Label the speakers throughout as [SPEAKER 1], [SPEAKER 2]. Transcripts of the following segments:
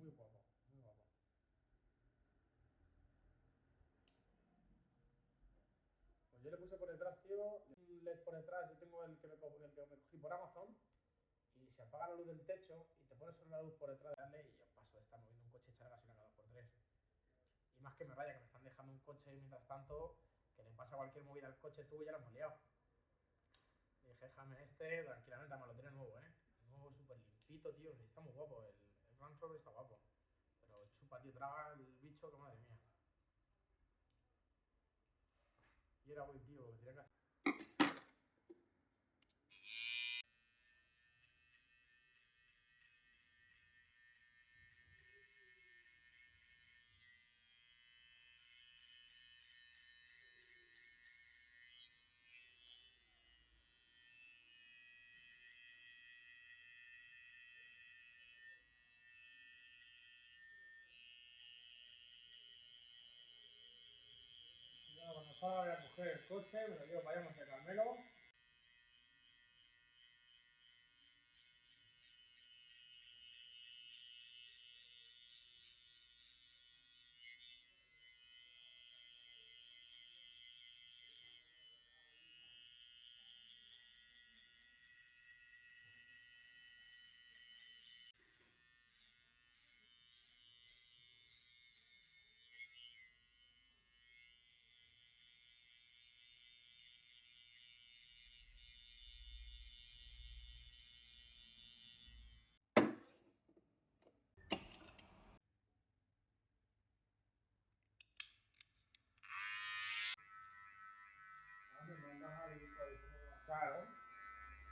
[SPEAKER 1] muy guapo, muy guapo. Pues yo le puse por detrás, tío, un LED por detrás, yo tengo el que me cogí por Amazon, y se apaga la luz del techo y te pones solo la luz por detrás de darle y yo paso de estar moviendo un coche y echar gasolina cada 2 por 3. Y más que me raya, que me están dejando un coche mientras tanto, que le pasa cualquier movida al coche tú y ya lo hemos liado. Y dije, déjame este, tranquilamente, además lo tiene nuevo, nuevo, súper limpito, tío, está muy guapo, el Range Rover está guapo. Pero chupa, tío, traga el bicho, que madre mía. Y era voy, tío, que tenía que hacer. Yo cuando salga voy a coger el coche, me lo llevo para allá, a Carmelo. Claro.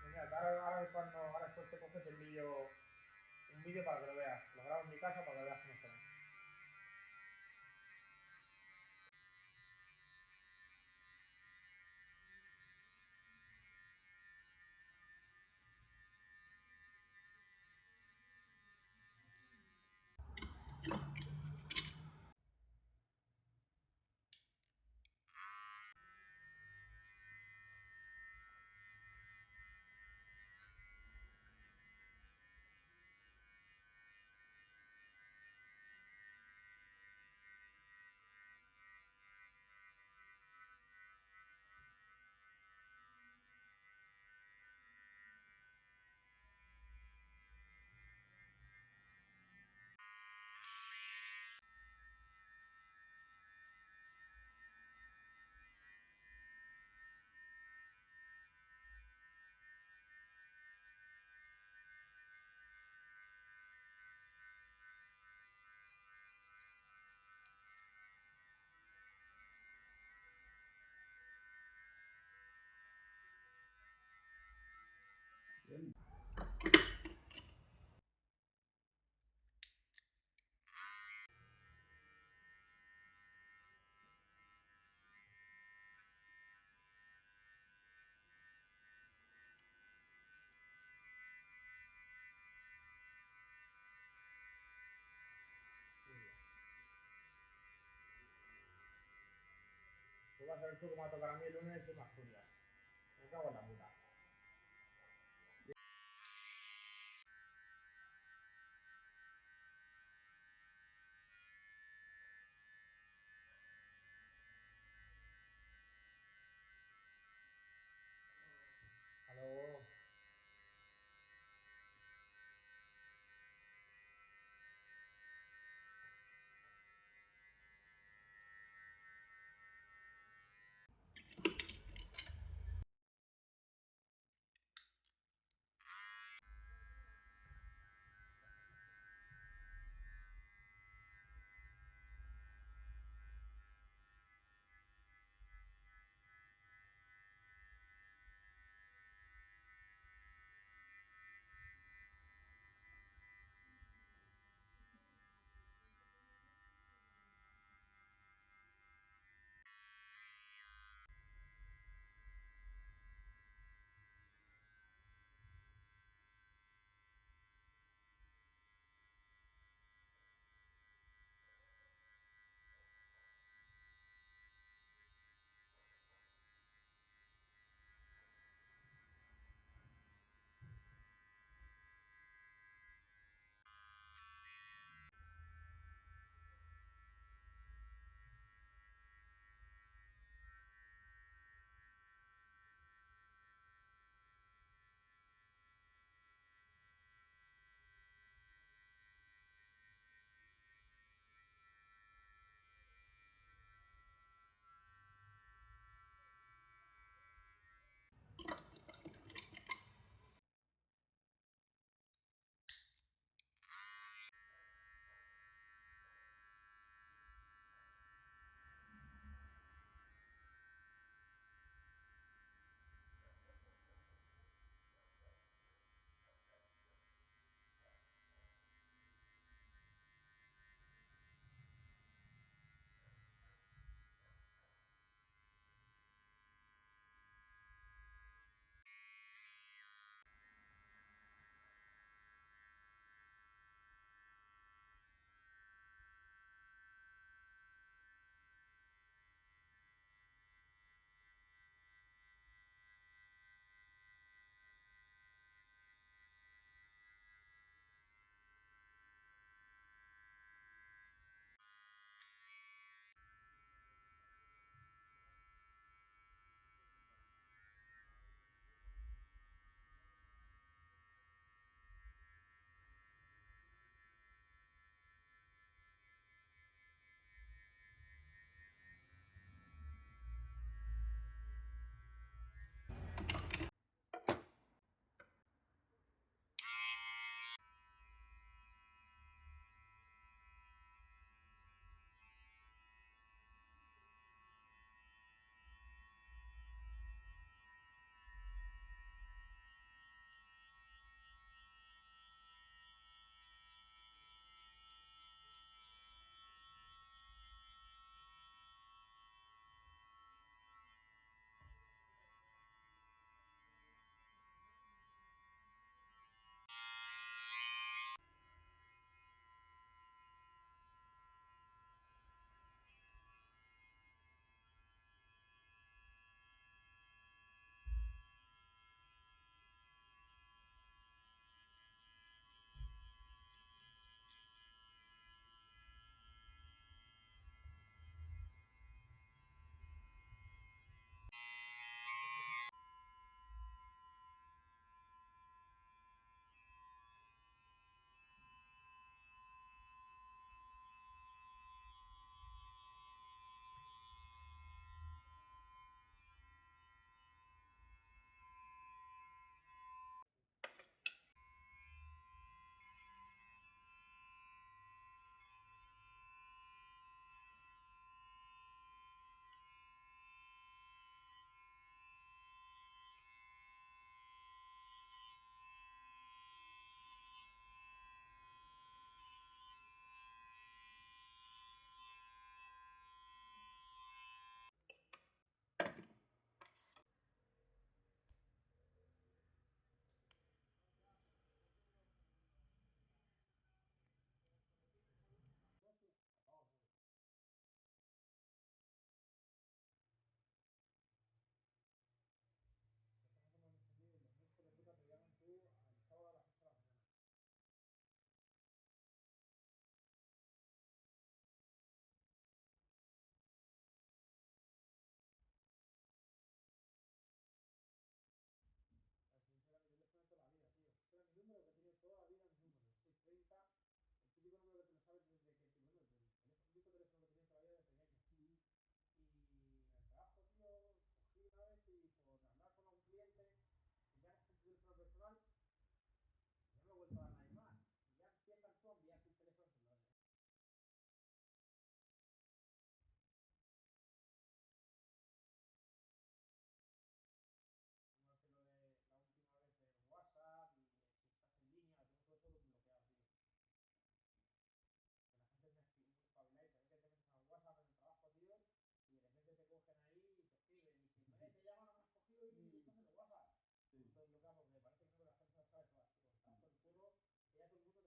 [SPEAKER 1] Mira, ahora después te coges un vídeo para que lo veas. Lo grabo en mi casa para que veas cómo está. Tú vas a ver tú cómo va a tocar a mí el lunes en Asturias. Me cago en la puta. Hasta luego. sabes, tú vas por el curro, y ya todo el mundo